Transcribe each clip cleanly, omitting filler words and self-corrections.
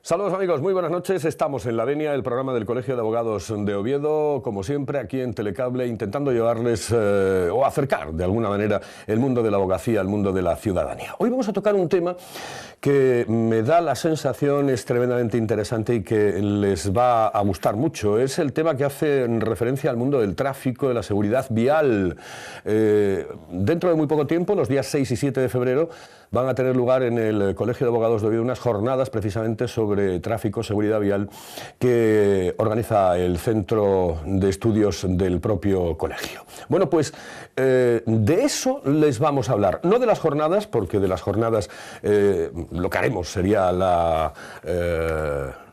Saludos amigos, muy buenas noches. Estamos en La Venia, el programa del Colegio de Abogados de Oviedo, como siempre aquí en Telecable, intentando llevarles o acercar de alguna manera el mundo de la abogacía al mundo de la ciudadanía. Hoy vamos a tocar un tema que me da la sensación es tremendamente interesante y que les va a gustar mucho. Es el tema que hace referencia al mundo del tráfico, de la seguridad vial. Dentro de muy poco tiempo, los días 6 y 7 de febrero, van a tener lugar en el Colegio de Abogados de Oviedo unas jornadas precisamente sobre tráfico, seguridad vial, que organiza el Centro de Estudios del propio colegio. Bueno, pues de eso les vamos a hablar. No de las jornadas, porque de las jornadas lo que haremos sería la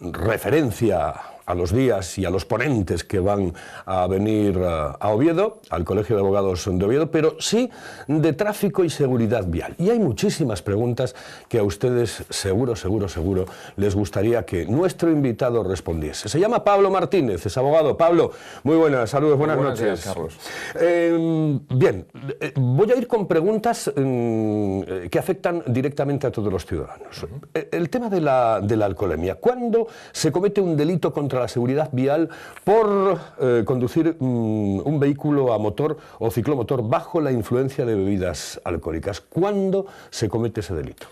referencia a los días y a los ponentes que van a venir a Oviedo, al Colegio de Abogados de Oviedo, pero sí de tráfico y seguridad vial. Y hay muchísimas preguntas que a ustedes seguro les gustaría que nuestro invitado respondiese. Se llama Pablo Martínez, es abogado. Pablo, muy buenas, saludos, buenas noches. Días, Carlos. Bien, voy a ir con preguntas que afectan directamente a todos los ciudadanos. El tema de la alcoholemia. ¿Cuándo se comete un delito contra la seguridad vial por conducir un vehículo a motor o ciclomotor bajo la influencia de bebidas alcohólicas? ¿Cuándo se comete ese delito?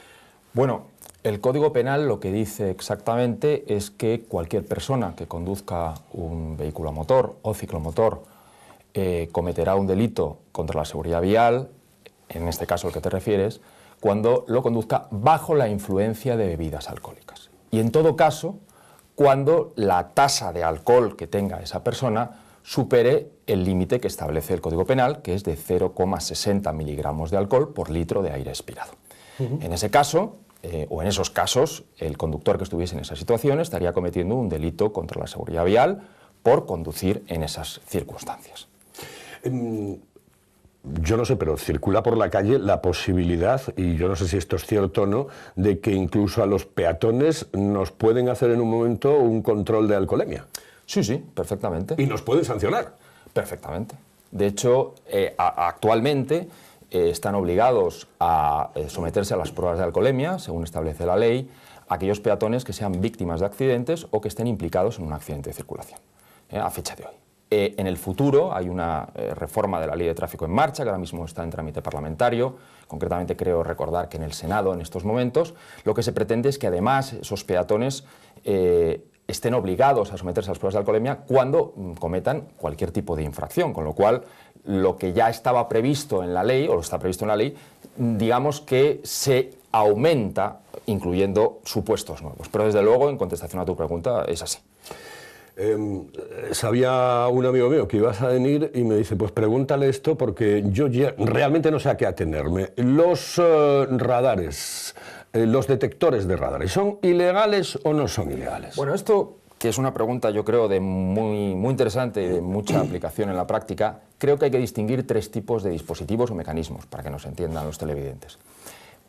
Bueno, el Código Penal lo que dice exactamente es que cualquier persona que conduzca un vehículo a motor o ciclomotor cometerá un delito contra la seguridad vial, en este caso al que te refieres, cuando lo conduzca bajo la influencia de bebidas alcohólicas. Y en todo caso, cuando la tasa de alcohol que tenga esa persona supere el límite que establece el Código Penal, que es de 0,60 miligramos de alcohol por litro de aire expirado. En ese caso, o en esos casos, el conductor que estuviese en esa situación estaría cometiendo un delito contra la seguridad vial por conducir en esas circunstancias. Yo no sé, pero circula por la calle la posibilidad, y yo no sé si esto es cierto o no, de que incluso a los peatones nos pueden hacer en un momento un control de alcoholemia. Sí, sí, perfectamente. ¿Y nos pueden sancionar? Perfectamente. De hecho, actualmente están obligados a someterse a las pruebas de alcoholemia, según establece la ley, aquellos peatones que sean víctimas de accidentes o que estén implicados en un accidente de circulación, a fecha de hoy. En el futuro hay una reforma de la Ley de Tráfico en marcha, que ahora mismo está en trámite parlamentario. Concretamente creo recordar que en el Senado en estos momentos lo que se pretende es que además esos peatones estén obligados a someterse a las pruebas de alcoholemia cuando cometan cualquier tipo de infracción, con lo cual lo que ya estaba previsto en la ley, o lo está previsto en la ley, digamos que se aumenta incluyendo supuestos nuevos. Pero desde luego, en contestación a tu pregunta, es así. Sabía un amigo mío que ibas a venir y me dice, pues pregúntale esto porque yo ya realmente no sé a qué atenerme. Los radares, los detectores de radares, ¿son ilegales o no son ilegales? Bueno, esto, que es una pregunta yo creo de muy interesante y de mucha aplicación en la práctica, creo que hay que distinguir tres tipos de dispositivos o mecanismos para que nos entiendan los televidentes.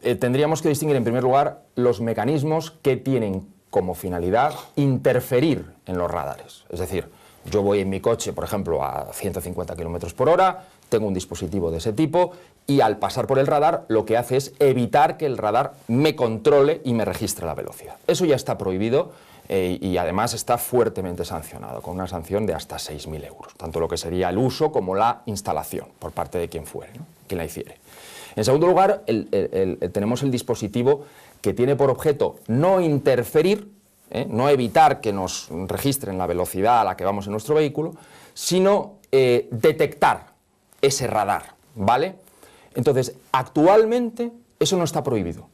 Tendríamos que distinguir en primer lugar los mecanismos que tienen como finalidad interferir en los radares. Es decir, yo voy en mi coche, por ejemplo, a 150 km por hora, tengo un dispositivo de ese tipo y al pasar por el radar lo que hace es evitar que el radar me controle y me registre la velocidad. Eso ya está prohibido y además está fuertemente sancionado, con una sanción de hasta 6.000 euros, tanto lo que sería el uso como la instalación por parte de quien fuere, ¿no? Quien la hiciere. En segundo lugar, tenemos el dispositivo que tiene por objeto no interferir, no evitar que nos registren la velocidad a la que vamos en nuestro vehículo, sino detectar ese radar, ¿vale? Entonces, actualmente eso no está prohibido.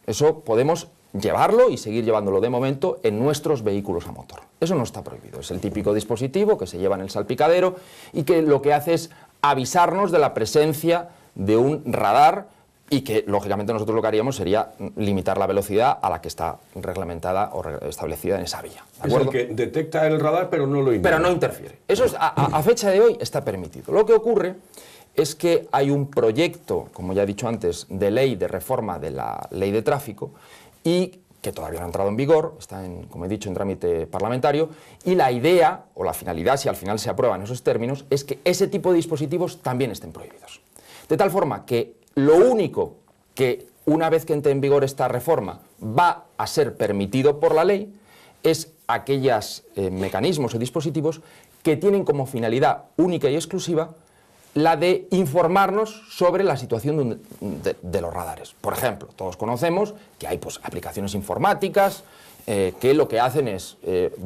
Eso podemos llevarlo y seguir llevándolo de momento en nuestros vehículos a motor. Eso no está prohibido. Es el típico dispositivo que se lleva en el salpicadero y que lo que hace es avisarnos de la presencia de un radar y que, lógicamente, nosotros lo que haríamos sería limitar la velocidad a la que está reglamentada o establecida en esa vía. ¿De acuerdo? Es el que detecta el radar, pero no lo interfiere. Pero no interfiere. Eso es, a fecha de hoy está permitido. Lo que ocurre es que hay un proyecto, como ya he dicho antes, de ley de reforma de la ley de tráfico y que todavía no ha entrado en vigor, está, como he dicho, en trámite parlamentario, y la idea o la finalidad, si al final se aprueban esos términos, es que ese tipo de dispositivos también estén prohibidos. De tal forma que lo único que, una vez que entre en vigor esta reforma, va a ser permitido por la ley es aquellos mecanismos o dispositivos que tienen como finalidad única y exclusiva la de informarnos sobre la situación de los radares. Por ejemplo, todos conocemos que hay pues, aplicaciones informáticas que lo que hacen es,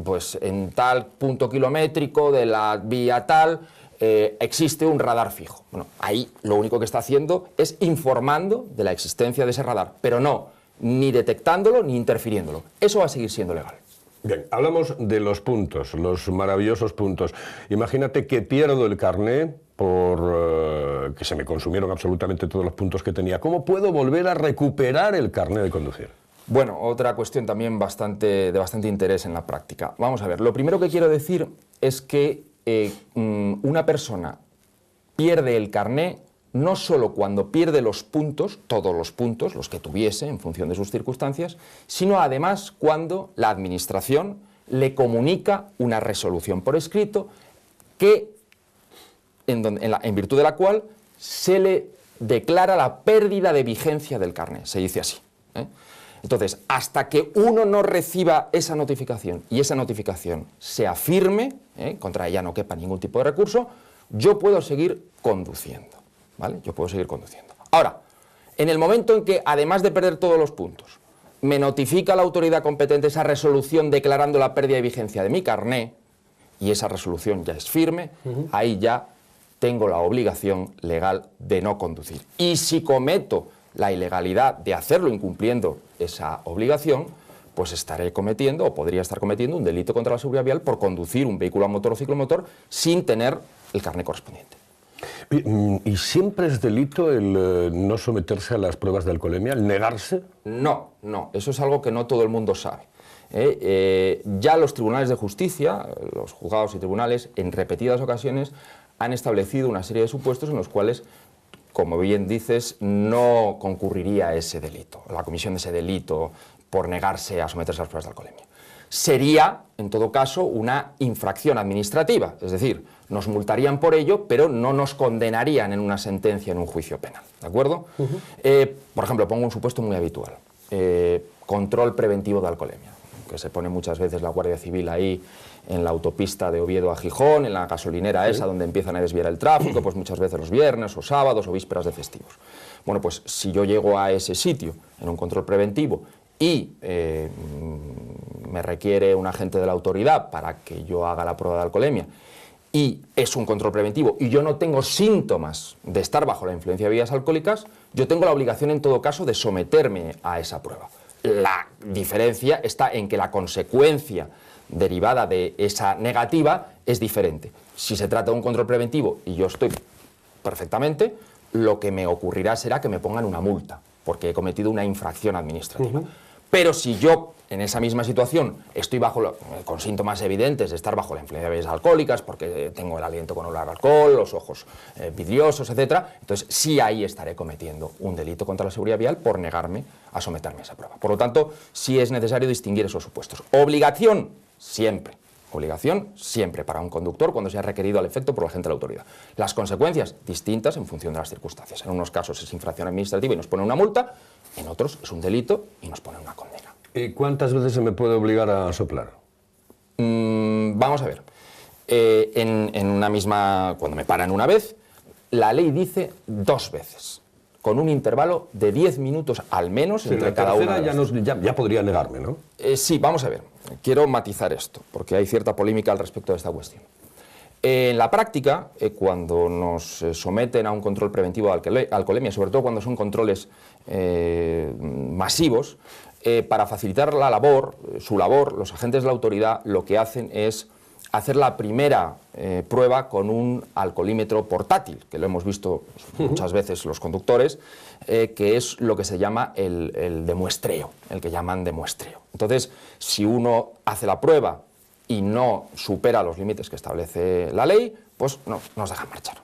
pues en tal punto kilométrico de la vía tal, existe un radar fijo. Bueno, ahí lo único que está haciendo es informando de la existencia de ese radar, pero no ni detectándolo ni interfiriéndolo. Eso va a seguir siendo legal. Bien, hablamos de los puntos, los maravillosos puntos. Imagínate que pierdo el carné por que se me consumieron absolutamente todos los puntos que tenía. ¿Cómo puedo volver a recuperar el carné de conducir? Bueno, otra cuestión también de bastante interés en la práctica. Vamos a ver, lo primero que quiero decir es que una persona pierde el carné no solo cuando pierde los puntos, todos los puntos, los que tuviese en función de sus circunstancias, sino además cuando la Administración le comunica una resolución por escrito que, en virtud de la cual se le declara la pérdida de vigencia del carné, se dice así. Entonces, hasta que uno no reciba esa notificación y esa notificación sea firme, contra ella no quepa ningún tipo de recurso, yo puedo seguir conduciendo. ¿Vale? Yo puedo seguir conduciendo. Ahora, en el momento en que, además de perder todos los puntos, me notifica la autoridad competente esa resolución declarando la pérdida de vigencia de mi carné, y esa resolución ya es firme, ahí ya tengo la obligación legal de no conducir. Y si cometo la ilegalidad de hacerlo incumpliendo esa obligación, pues estaré cometiendo, o podría estar cometiendo, un delito contra la seguridad vial por conducir un vehículo a motor o ciclomotor sin tener el carné correspondiente. ¿Y siempre es delito el no someterse a las pruebas de alcoholemia, el negarse? No, no, eso es algo que no todo el mundo sabe. Ya los tribunales de justicia, los juzgados y tribunales, en repetidas ocasiones han establecido una serie de supuestos en los cuales, como bien dices, no concurriría ese delito, la comisión de ese delito por negarse a someterse a las pruebas de alcoholemia. Sería, en todo caso, una infracción administrativa, es decir, nos multarían por ello, pero no nos condenarían en una sentencia, en un juicio penal, ¿de acuerdo? Por ejemplo, pongo un supuesto muy habitual, control preventivo de alcoholemia, que se pone muchas veces la Guardia Civil ahí en la autopista de Oviedo a Gijón, en la gasolinera esa donde empiezan a desviar el tráfico, pues muchas veces los viernes o sábados o vísperas de festivos. Bueno, pues si yo llego a ese sitio en un control preventivo y me requiere un agente de la autoridad para que yo haga la prueba de alcoholemia y es un control preventivo y yo no tengo síntomas de estar bajo la influencia de bebidas alcohólicas, yo tengo la obligación en todo caso de someterme a esa prueba. La diferencia está en que la consecuencia derivada de esa negativa es diferente. Si se trata de un control preventivo y yo estoy perfectamente, lo que me ocurrirá será que me pongan una multa porque he cometido una infracción administrativa. Pero si yo, en esa misma situación, estoy con síntomas evidentes de estar bajo la influencia de bebidas alcohólicas, porque tengo el aliento con olor a alcohol, los ojos vidriosos, etc., entonces sí ahí estaré cometiendo un delito contra la seguridad vial por negarme a someterme a esa prueba. Por lo tanto, sí es necesario distinguir esos supuestos. Obligación, siempre. Obligación siempre para un conductor cuando sea requerido al efecto por la agente de la autoridad. Las consecuencias distintas en función de las circunstancias. En unos casos es infracción administrativa y nos pone una multa, en otros es un delito y nos pone una condena. ¿Y cuántas veces se me puede obligar a soplar? Vamos a ver. En una misma, cuando me paran una vez, la ley dice 2 veces, con un intervalo de 10 minutos al menos entre cada una de las ya podría negarme, ¿no? Sí, vamos a ver. Quiero matizar esto, porque hay cierta polémica al respecto de esta cuestión. En la práctica, cuando nos someten a un control preventivo de alcoholemia, sobre todo cuando son controles masivos, para facilitar la labor, su labor, los agentes de la autoridad lo que hacen es hacer la primera prueba con un alcoholímetro portátil, que lo hemos visto muchas veces los conductores, que es lo que se llama el demuestreo, el que llaman demuestreo. Entonces, si uno hace la prueba y no supera los límites que establece la ley, pues no nos dejan marchar.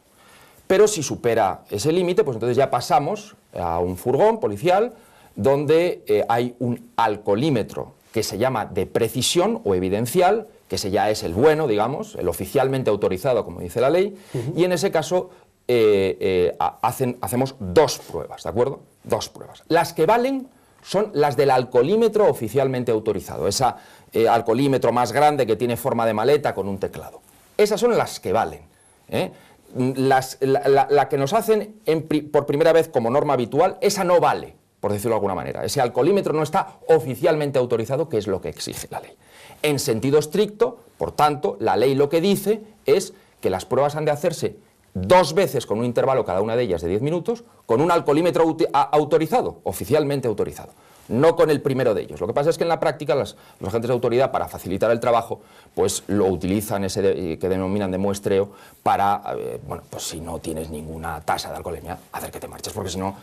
Pero si supera ese límite, pues entonces ya pasamos a un furgón policial donde hay un alcoholímetro que se llama de precisión o evidencial, que ese ya es el bueno, digamos, el oficialmente autorizado, como dice la ley, y en ese caso hacemos 2 pruebas, ¿de acuerdo? 2 pruebas. Las que valen son las del alcoholímetro oficialmente autorizado, ese alcoholímetro más grande que tiene forma de maleta con un teclado. Esas son las que valen, ¿eh? La que nos hacen por primera vez como norma habitual, esa no vale, por decirlo de alguna manera. Ese alcoholímetro no está oficialmente autorizado, que es lo que exige la ley. En sentido estricto, por tanto, la ley lo que dice es que las pruebas han de hacerse 2 veces con un intervalo cada una de ellas de 10 minutos, con un alcoholímetro autorizado, oficialmente autorizado, no con el primero de ellos. Lo que pasa es que en la práctica los agentes de autoridad, para facilitar el trabajo, pues lo utilizan ese que denominan de muestreo para, bueno, pues si no tienes ninguna tasa de alcoholemia, hacer que te marches, porque si no,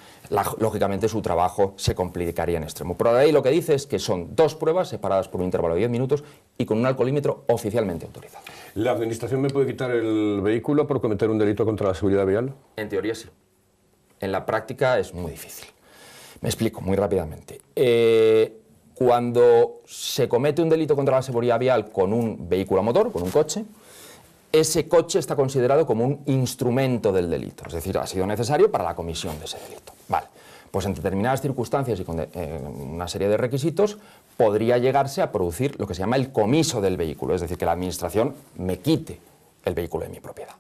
lógicamente su trabajo se complicaría en extremo. Pero la ley lo que dice es que son 2 pruebas separadas por un intervalo de 10 minutos y con un alcoholímetro oficialmente autorizado. ¿La administración me puede quitar el vehículo por cometer un delito contra la seguridad vial? En teoría sí. En la práctica es muy difícil. Me explico muy rápidamente. Cuando se comete un delito contra la seguridad vial con un vehículo a motor, con un coche, ese coche está considerado como un instrumento del delito, es decir, ha sido necesario para la comisión de ese delito. Vale, pues en determinadas circunstancias y con una serie de requisitos podría llegarse a producir lo que se llama el comiso del vehículo, es decir, que la administración me quite el vehículo de mi propiedad.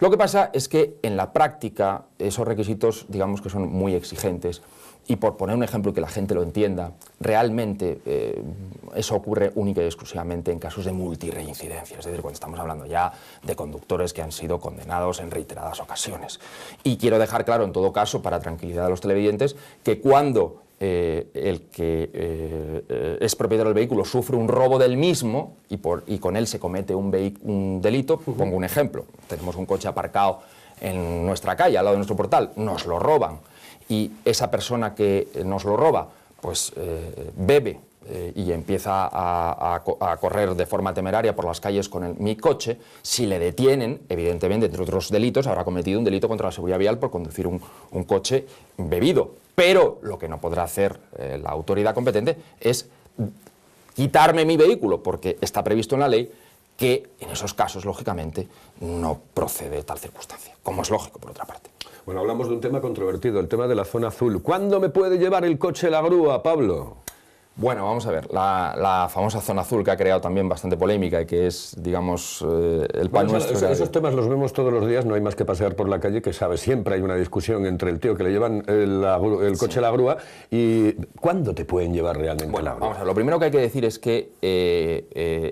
Lo que pasa es que en la práctica esos requisitos, digamos que son muy exigentes. Y por poner un ejemplo y que la gente lo entienda, realmente eso ocurre única y exclusivamente en casos de multirreincidencia, es decir, cuando estamos hablando ya de conductores que han sido condenados en reiteradas ocasiones. Y quiero dejar claro, en todo caso, para tranquilidad de los televidentes, que cuando el que es propietario del vehículo sufre un robo del mismo y con él se comete un delito, pongo un ejemplo, tenemos un coche aparcado en nuestra calle, al lado de nuestro portal, nos lo roban, y esa persona que nos lo roba, pues bebe y empieza a correr de forma temeraria por las calles con mi coche, si le detienen, evidentemente, entre otros delitos, habrá cometido un delito contra la seguridad vial por conducir un coche bebido. Pero lo que no podrá hacer la autoridad competente es quitarme mi vehículo, porque está previsto en la ley que en esos casos, lógicamente, no procede tal circunstancia, como es lógico, por otra parte. Bueno, hablamos de un tema controvertido, el tema de la zona azul. ¿Cuándo me puede llevar el coche la grúa, Pablo? Bueno, vamos a ver, la famosa zona azul que ha creado también bastante polémica y que es, digamos, el pan nuestro. Esos temas los vemos todos los días, no hay más que pasear por la calle, que sabe, siempre hay una discusión entre el tío que le llevan el coche a la grúa y ¿cuándo te pueden llevar realmente la grúa? Vamos a ver, lo primero que hay que decir es que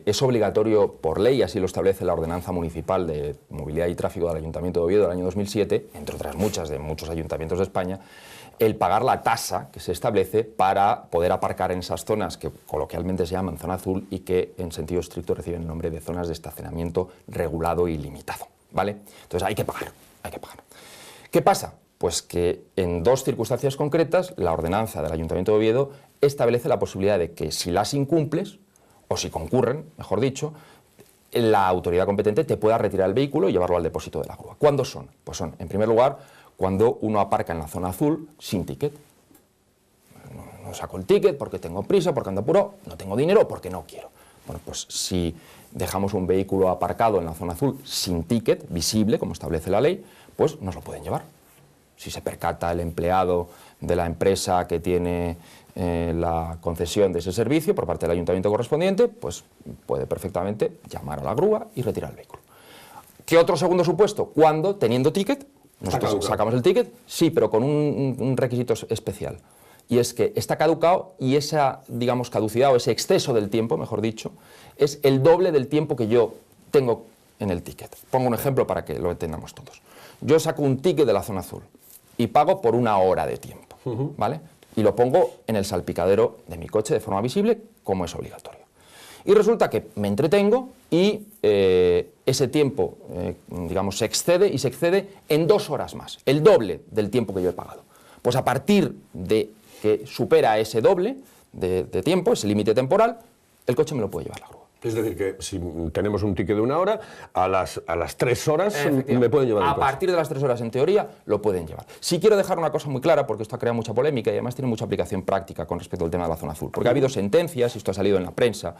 es obligatorio por ley, así lo establece la Ordenanza Municipal de Movilidad y Tráfico del Ayuntamiento de Oviedo del año 2007, entre otras muchas de muchos ayuntamientos de España, el pagar la tasa que se establece para poder aparcar en esas zonas que coloquialmente se llaman zona azul y que en sentido estricto reciben el nombre de zonas de estacionamiento regulado y limitado, ¿vale? Entonces hay que pagar, hay que pagar. ¿Qué pasa? Pues que en 2 circunstancias concretas la ordenanza del Ayuntamiento de Oviedo establece la posibilidad de que si las incumples, o si concurren, mejor dicho, la autoridad competente te pueda retirar el vehículo y llevarlo al depósito de la grúa. ¿Cuándo son? Pues son, en primer lugar, cuando uno aparca en la zona azul sin ticket. No saco el ticket porque tengo prisa, porque ando apurado, no tengo dinero, porque no quiero. Bueno, pues si dejamos un vehículo aparcado en la zona azul sin ticket, visible, como establece la ley, pues nos lo pueden llevar. Si se percata el empleado de la empresa que tiene la concesión de ese servicio por parte del ayuntamiento correspondiente, pues puede perfectamente llamar a la grúa y retirar el vehículo. ¿Qué otro segundo supuesto? Cuando, teniendo ticket, nosotros sacamos el ticket, sí, pero con un requisito especial. Y es que está caducado y esa, digamos, caducidad o ese exceso del tiempo, mejor dicho, es el doble del tiempo que yo tengo en el ticket. Pongo un ejemplo para que lo entendamos todos. Yo saco un ticket de la zona azul y pago por 1 hora de tiempo, ¿vale? Y lo pongo en el salpicadero de mi coche de forma visible, como es obligatorio. Y resulta que me entretengo y ese tiempo, digamos, se excede en 2 horas más, el doble del tiempo que yo he pagado. Pues a partir de que supera ese doble de tiempo, ese límite temporal, el coche me lo puede llevar la grúa. Es decir, que si tenemos un ticket de 1 hora, a las 3 horas me pueden llevar el coche. A partir de las 3 horas, en teoría, lo pueden llevar. Sí quiero dejar una cosa muy clara, porque esto ha creado mucha polémica y además tiene mucha aplicación práctica con respecto al tema de la zona azul. Porque ha habido sentencias, y esto ha salido en la prensa,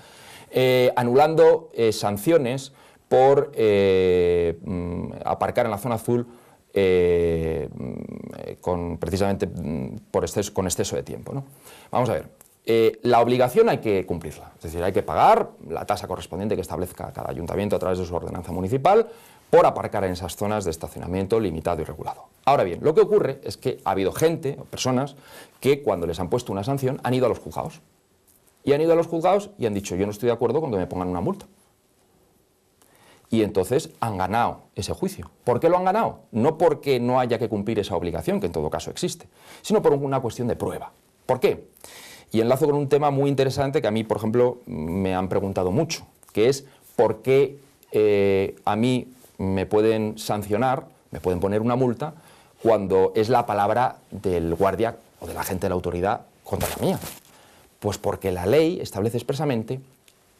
anulando sanciones por aparcar en la zona azul precisamente con exceso de tiempo, ¿no? Vamos a ver. La obligación hay que cumplirla, es decir, hay que pagar la tasa correspondiente que establezca cada ayuntamiento a través de su ordenanza municipal por aparcar en esas zonas de estacionamiento limitado y regulado. Ahora bien, lo que ocurre es que ha habido gente o personas que cuando les han puesto una sanción han ido a los juzgados. Y han ido a los juzgados y han dicho, yo no estoy de acuerdo con que me pongan una multa. Y entonces han ganado ese juicio. ¿Por qué lo han ganado? No porque no haya que cumplir esa obligación, que en todo caso existe, sino por una cuestión de prueba. ¿Por qué? Y enlazo con un tema muy interesante que a mí, por ejemplo, me han preguntado mucho, que es por qué a mí me pueden sancionar, me pueden poner una multa, cuando es la palabra del guardia o del agente de la autoridad contra la mía. Pues porque la ley establece expresamente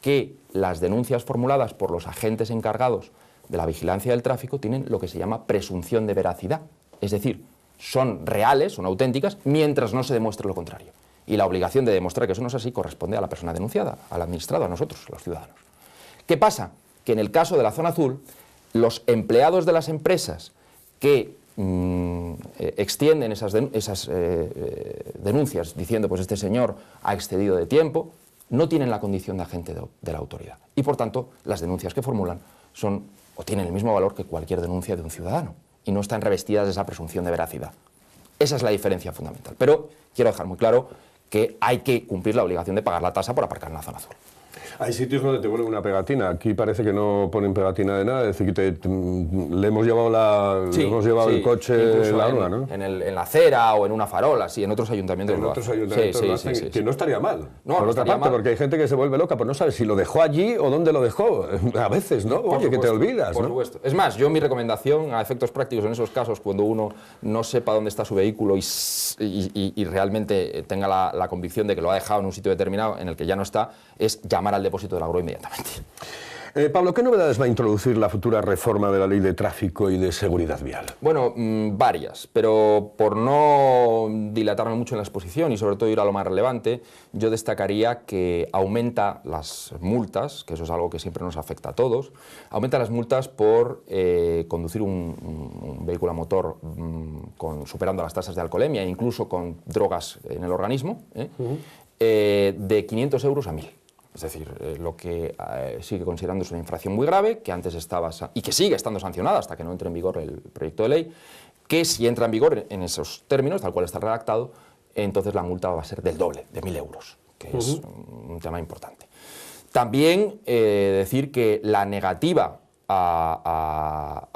que las denuncias formuladas por los agentes encargados de la vigilancia del tráfico tienen lo que se llama presunción de veracidad. Es decir, son reales, son auténticas, mientras no se demuestre lo contrario. Y la obligación de demostrar que eso no es así corresponde a la persona denunciada, al administrado, a nosotros, los ciudadanos. ¿Qué pasa? Que en el caso de la zona azul, los empleados de las empresas que extienden esas denuncias diciendo pues este señor ha excedido de tiempo, no tienen la condición de agente de la autoridad. Y por tanto, las denuncias que formulan son o tienen el mismo valor que cualquier denuncia de un ciudadano y no están revestidas de esa presunción de veracidad. Esa es la diferencia fundamental. Pero quiero dejar muy claro que hay que cumplir la obligación de pagar la tasa por aparcar en la zona azul. Hay sitios donde te ponen una pegatina. Aquí parece que no ponen pegatina de nada. Es decir, que le hemos llevado el coche en la urna, ¿no? En la acera o en una farola, sí, en otros ayuntamientos. En otros ayuntamientos lo hacen, que no estaría mal. No, por otra parte, porque hay gente que se vuelve loca, pues no sabe si lo dejó allí o dónde lo dejó. A veces, ¿no? Oye, que te olvidas, por supuesto. Es más, yo mi recomendación a efectos prácticos en esos casos, cuando uno no sepa dónde está su vehículo y realmente tenga la convicción de que lo ha dejado en un sitio determinado en el que ya no está, es llamar al depósito de la grúa inmediatamente. Pablo, ¿qué novedades va a introducir la futura reforma de la Ley de Tráfico y de Seguridad Vial? Bueno, varias, pero por no dilatarme mucho en la exposición y sobre todo ir a lo más relevante, yo destacaría que aumenta las multas, que eso es algo que siempre nos afecta a todos, aumenta las multas por conducir un vehículo a motor superando las tasas de alcoholemia e incluso con drogas en el organismo, de 500 euros a 1.000. Es decir, lo que sigue considerándose una infracción muy grave, que antes estaba y que sigue estando sancionada hasta que no entre en vigor el proyecto de ley, que si entra en vigor en esos términos, tal cual está redactado, entonces la multa va a ser del doble, de 1.000 euros, que es un tema importante. También decir que la negativa a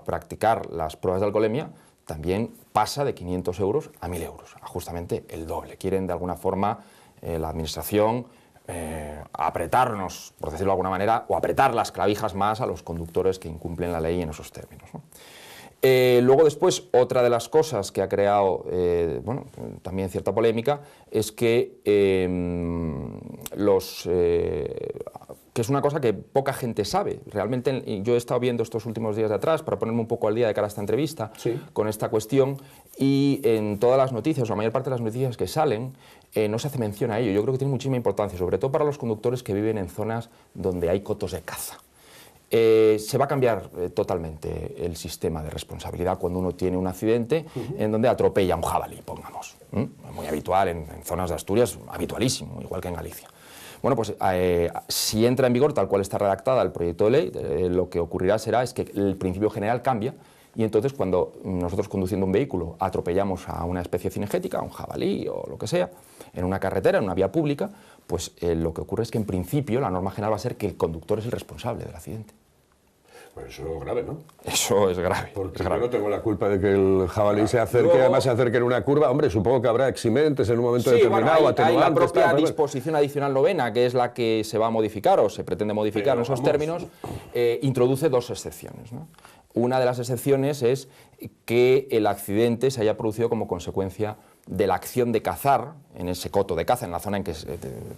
practicar las pruebas de alcoholemia también pasa de 500 euros a 1.000 euros, a justamente el doble. Quieren de alguna forma la administración apretarnos, por decirlo de alguna manera, o apretar las clavijas más a los conductores que incumplen la ley en esos términos, ¿no? Luego después, otra de las cosas que ha creado bueno, también cierta polémica es que que es una cosa que poca gente sabe. Realmente yo he estado viendo estos últimos días de atrás para ponerme un poco al día de cara a esta entrevista con esta cuestión, y en todas las noticias, o la mayor parte de las noticias que salen, no se hace mención a ello. Yo creo que tiene muchísima importancia, sobre todo para los conductores que viven en zonas donde hay cotos de caza. Se va a cambiar totalmente el sistema de responsabilidad cuando uno tiene un accidente en donde atropella a un jabalí, pongamos. Muy habitual en zonas de Asturias, habitualísimo, igual que en Galicia. Bueno, pues si entra en vigor tal cual está redactada el proyecto de ley, lo que ocurrirá es que el principio general cambia, y entonces cuando nosotros conduciendo un vehículo atropellamos a una especie cinegética, a un jabalí o lo que sea, en una carretera, en una vía pública, pues lo que ocurre es que en principio la norma general va a ser que el conductor es el responsable del accidente. Pues eso es grave, ¿no? Eso es grave. Porque yo no tengo la culpa de que el jabalí se acerque, además se acerque en una curva. Hombre, supongo que habrá eximentes en un momento determinado, bueno, hay la propia disposición adicional novena, que es la que se va a modificar o se pretende modificar en esos términos, introduce dos excepciones, ¿no? Una de las excepciones es que el accidente se haya producido como consecuencia de la acción de cazar, en ese coto de caza, en la zona en que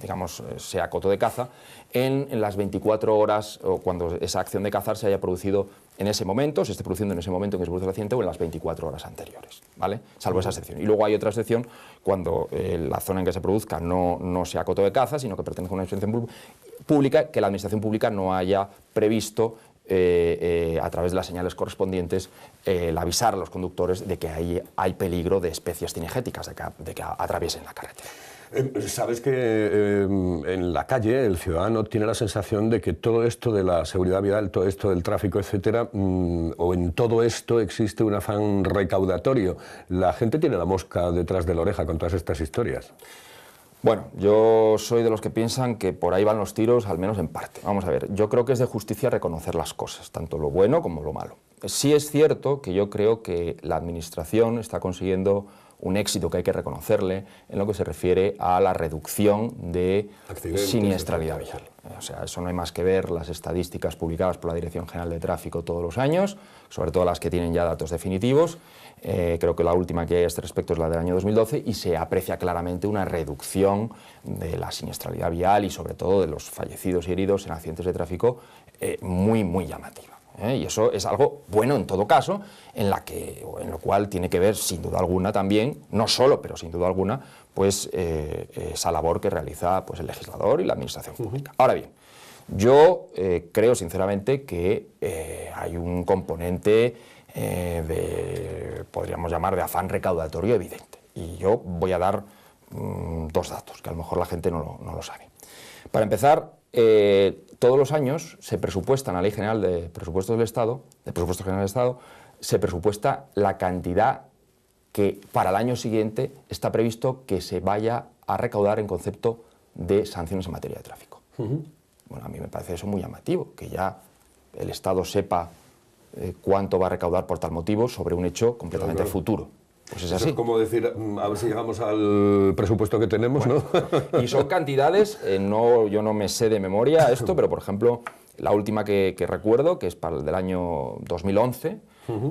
digamos, sea coto de caza, en las 24 horas, o cuando esa acción de cazar se haya producido en ese momento, se esté produciendo en ese momento en que se produce el accidente, o en las 24 horas anteriores, ¿vale? Salvo esa excepción. Y luego hay otra excepción cuando la zona en que se produzca no sea coto de caza, sino que pertenezca a una institución pública, que la administración pública no haya previsto a través de las señales correspondientes, el avisar a los conductores de que ahí hay peligro de especies cinegéticas, de que atraviesen la carretera. Sabes que en la calle el ciudadano tiene la sensación de que todo esto de la seguridad vial, todo esto del tráfico, etcétera, o en todo esto existe un afán recaudatorio. La gente tiene la mosca detrás de la oreja con todas estas historias. Bueno, yo soy de los que piensan que por ahí van los tiros, al menos en parte. Vamos a ver, yo creo que es de justicia reconocer las cosas, tanto lo bueno como lo malo. Sí es cierto que yo creo que la Administración está consiguiendo un éxito que hay que reconocerle en lo que se refiere a la reducción de siniestralidad vial. O sea, eso no hay más que ver las estadísticas publicadas por la Dirección General de Tráfico todos los años, sobre todo las que tienen ya datos definitivos. Creo que la última que hay a este respecto es la del año 2012 y se aprecia claramente una reducción de la siniestralidad vial y sobre todo de los fallecidos y heridos en accidentes de tráfico muy llamativa. Y eso es algo bueno en todo caso, en lo cual tiene que ver sin duda alguna también, no solo, pero sin duda alguna, pues esa labor que realiza pues, el legislador y la administración pública. Ahora bien, yo creo sinceramente que hay un componente podríamos llamar de afán recaudatorio evidente. Y yo voy a dar dos datos, que a lo mejor la gente no lo sabe. Para empezar, todos los años se presupuesta en la Ley General de Presupuestos del Estado, se presupuesta la cantidad que para el año siguiente está previsto que se vaya a recaudar en concepto de sanciones en materia de tráfico. Bueno, a mí me parece eso muy llamativo, que ya el Estado sepa cuánto va a recaudar por tal motivo sobre un hecho completamente futuro. Pues es así. Es como decir, a ver si llegamos al presupuesto que tenemos, bueno, ¿no? Y son cantidades, yo no me sé de memoria esto, pero por ejemplo, la última que recuerdo, que es para el del año 2011,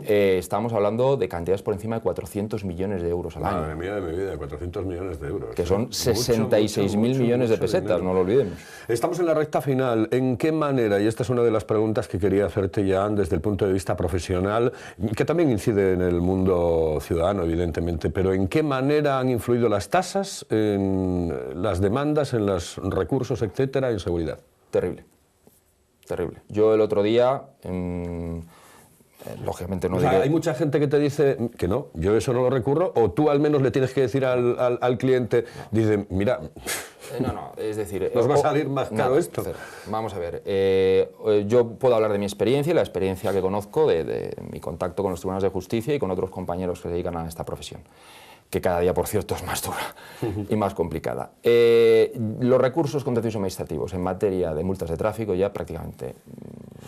estamos hablando de cantidades por encima de 400 millones de euros al año. Madre mía de mi vida, 400 millones de euros. Que son 66.000 millones de pesetas, dinero. No lo olvidemos. Estamos en la recta final. ¿En qué manera, y esta es una de las preguntas que quería hacerte ya desde el punto de vista profesional, que también incide en el mundo ciudadano, evidentemente, pero en qué manera han influido las tasas en las demandas, en los recursos, etcétera, en seguridad? Terrible. Terrible. Yo el otro día... lógicamente no o sea, hay mucha gente que te dice que no, yo eso no lo recurro, o tú al menos le tienes que decir al cliente, dice, mira... No, es decir... ¿Nos va a salir más caro esto? Vamos a ver, yo puedo hablar de mi experiencia y la experiencia que conozco de mi contacto con los tribunales de justicia y con otros compañeros que se dedican a esta profesión, que cada día, por cierto, es más dura y más complicada. Los recursos contenciosos administrativos en materia de multas de tráfico ya prácticamente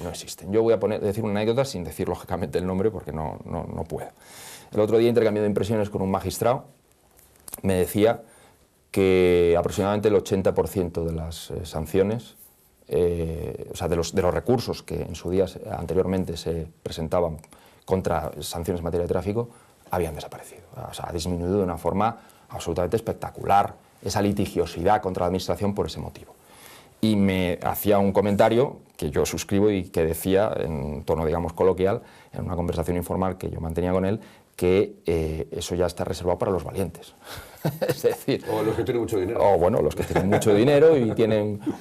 no existen. Yo voy a decir una anécdota sin decir lógicamente el nombre porque no puedo. El otro día intercambiando impresiones con un magistrado, me decía que aproximadamente el 80% de las sanciones, o sea, de los recursos que en su día anteriormente se presentaban contra sanciones en materia de tráfico, habían desaparecido. O sea, ha disminuido de una forma absolutamente espectacular esa litigiosidad contra la Administración por ese motivo. Y me hacía un comentario que yo suscribo y que decía, en tono, digamos, coloquial, en una conversación informal que yo mantenía con él, que eso ya está reservado para los valientes. Es decir... O los que tienen mucho dinero. O, bueno, los que tienen mucho dinero y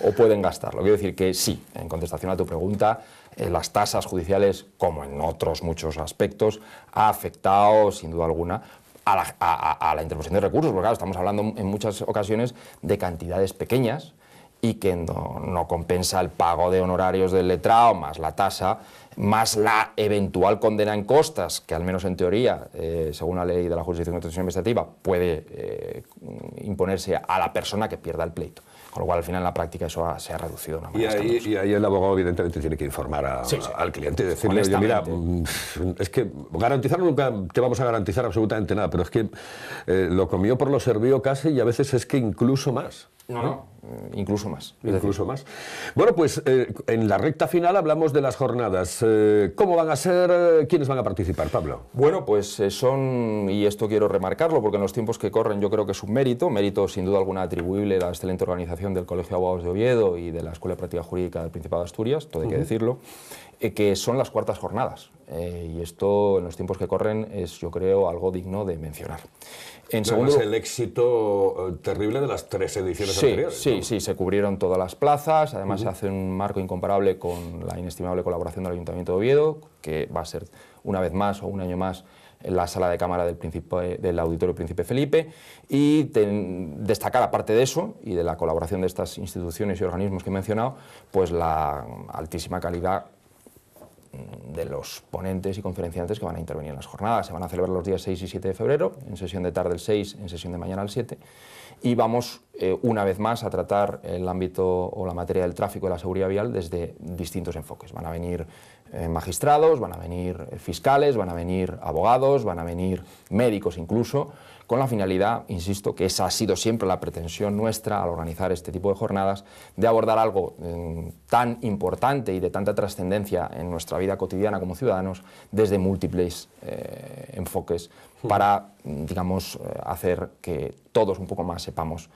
o pueden gastarlo. Quiero decir que sí, en contestación a tu pregunta, las tasas judiciales, como en otros muchos aspectos, ha afectado, sin duda alguna, a la interposición de recursos, porque claro, estamos hablando en muchas ocasiones de cantidades pequeñas y que no compensa el pago de honorarios del letrado, más la tasa, más la eventual condena en costas, que al menos en teoría, según la ley de la jurisdicción de contencioso administrativa, puede imponerse a la persona que pierda el pleito. Con lo cual, al final, en la práctica, eso se ha reducido de una manera escandalosa. Y ahí el abogado, evidentemente, tiene que informar al cliente y decirle, oye, mira, es que garantizar nunca te vamos a garantizar absolutamente nada, pero es que lo comió por lo servido casi y a veces es que incluso más. No, incluso más. Incluso más. Bueno, pues en la recta final hablamos de las jornadas. ¿Cómo van a ser? ¿Quiénes van a participar, Pablo? Bueno, pues son, y esto quiero remarcarlo, porque en los tiempos que corren yo creo que es un mérito sin duda alguna atribuible a la excelente organización del Colegio de Abogados de Oviedo y de la Escuela de Práctica Jurídica del Principado de Asturias, todo hay que decirlo. que son las cuartas jornadas. Y esto, en los tiempos que corren, es, yo creo, algo digno de mencionar. En segundo lugar, el éxito terrible de las 3 ediciones anteriores. Sí, ¿no? sí, se cubrieron todas las plazas, además se hace un marco incomparable con la inestimable colaboración del Ayuntamiento de Oviedo, que va a ser una vez más o un año más en la sala de cámara del Auditorio Príncipe Felipe, y destacar, aparte de eso y de la colaboración de estas instituciones y organismos que he mencionado, pues la altísima calidad de los ponentes y conferenciantes que van a intervenir en las jornadas. Se van a celebrar los días 6 y 7 de febrero, en sesión de tarde el 6, en sesión de mañana el 7, y vamos una vez más a tratar el ámbito o la materia del tráfico y la seguridad vial desde distintos enfoques. Van a venir magistrados, van a venir fiscales, van a venir abogados, van a venir médicos incluso, con la finalidad, insisto, que esa ha sido siempre la pretensión nuestra al organizar este tipo de jornadas, de abordar algo tan importante y de tanta trascendencia en nuestra vida cotidiana como ciudadanos desde múltiples enfoques para, digamos, hacer que todos un poco más sepamos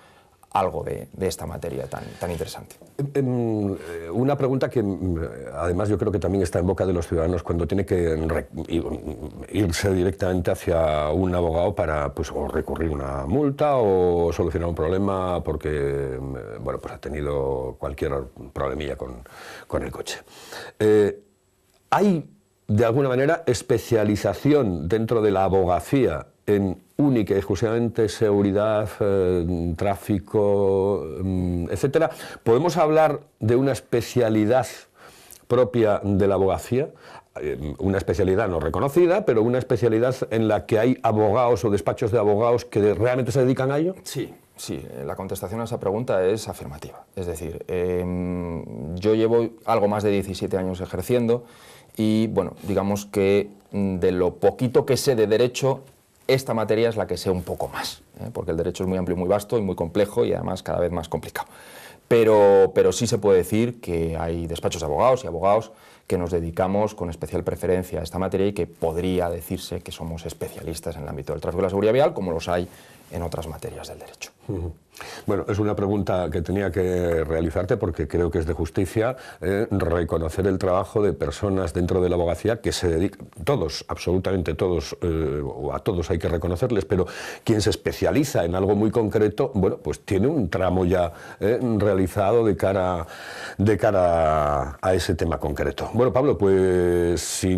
algo de esta materia tan interesante. Una pregunta que además yo creo que también está en boca de los ciudadanos cuando tiene que irse directamente hacia un abogado para pues, o recurrir una multa o solucionar un problema porque bueno, pues ha tenido cualquier problemilla con el coche. ¿Hay de alguna manera especialización dentro de la abogacía en única y exclusivamente seguridad, tráfico, etcétera? ¿Podemos hablar de una especialidad propia de la abogacía? Una especialidad no reconocida, pero una especialidad en la que hay abogados o despachos de abogados que realmente se dedican a ello. Sí, sí, la contestación a esa pregunta es afirmativa. Es decir, yo llevo algo más de 17 años ejerciendo y, bueno, digamos que de lo poquito que sé de derecho, esta materia es la que sé un poco más, porque el derecho es muy amplio, muy vasto y muy complejo y además cada vez más complicado. Pero sí se puede decir que hay despachos de abogados y abogados que nos dedicamos con especial preferencia a esta materia y que podría decirse que somos especialistas en el ámbito del tráfico y la seguridad vial, como los hay en otras materias del derecho. Bueno, es una pregunta que tenía que realizarte porque creo que es de justicia reconocer el trabajo de personas dentro de la abogacía que se dedican, todos, absolutamente todos, o a todos hay que reconocerles, pero quien se especializa en algo muy concreto, bueno, pues tiene un tramo ya realizado de cara a ese tema concreto. Bueno, Pablo, pues si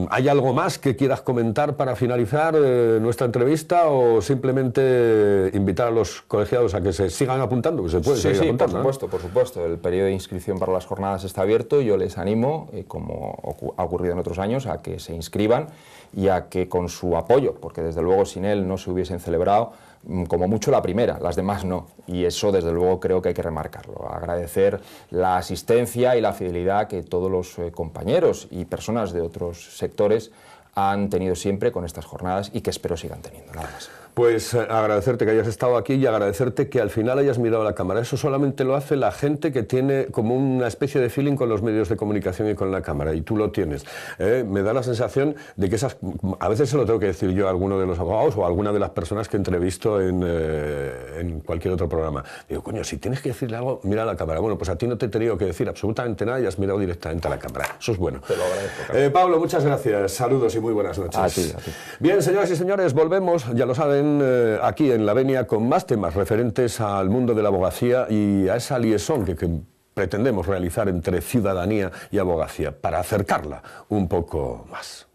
hay algo más que quieras comentar para finalizar nuestra entrevista o simplemente invitar a los colegiados a que se sigan apuntando, que se puede seguir apuntando. Por supuesto. El periodo de inscripción para las jornadas está abierto. Yo les animo, como ha ocurrido en otros años, a que se inscriban y a que con su apoyo, porque desde luego sin él no se hubiesen celebrado, como mucho la primera, las demás no. Y eso desde luego creo que hay que remarcarlo. Agradecer la asistencia y la fidelidad que todos los compañeros y personas de otros sectores han tenido siempre con estas jornadas y que espero sigan teniendo, nada más. Pues agradecerte que hayas estado aquí y agradecerte que al final hayas mirado la cámara. Eso solamente lo hace la gente que tiene como una especie de feeling con los medios de comunicación y con la cámara, y tú lo tienes. Me da la sensación de que a veces se lo tengo que decir yo a alguno de los abogados o a alguna de las personas que entrevisto en cualquier otro programa. Digo, coño, si tienes que decirle algo, mira a la cámara. Bueno, pues a ti no te he tenido que decir absolutamente nada y has mirado directamente a la cámara. Eso es bueno. Te lo agradezco. Pablo, muchas gracias. Saludos y muy buenas noches. A ti. Bien, señoras y señores, volvemos, ya lo saben, aquí en La Venia con más temas referentes al mundo de la abogacía y a esa liaison que pretendemos realizar entre ciudadanía y abogacía para acercarla un poco más.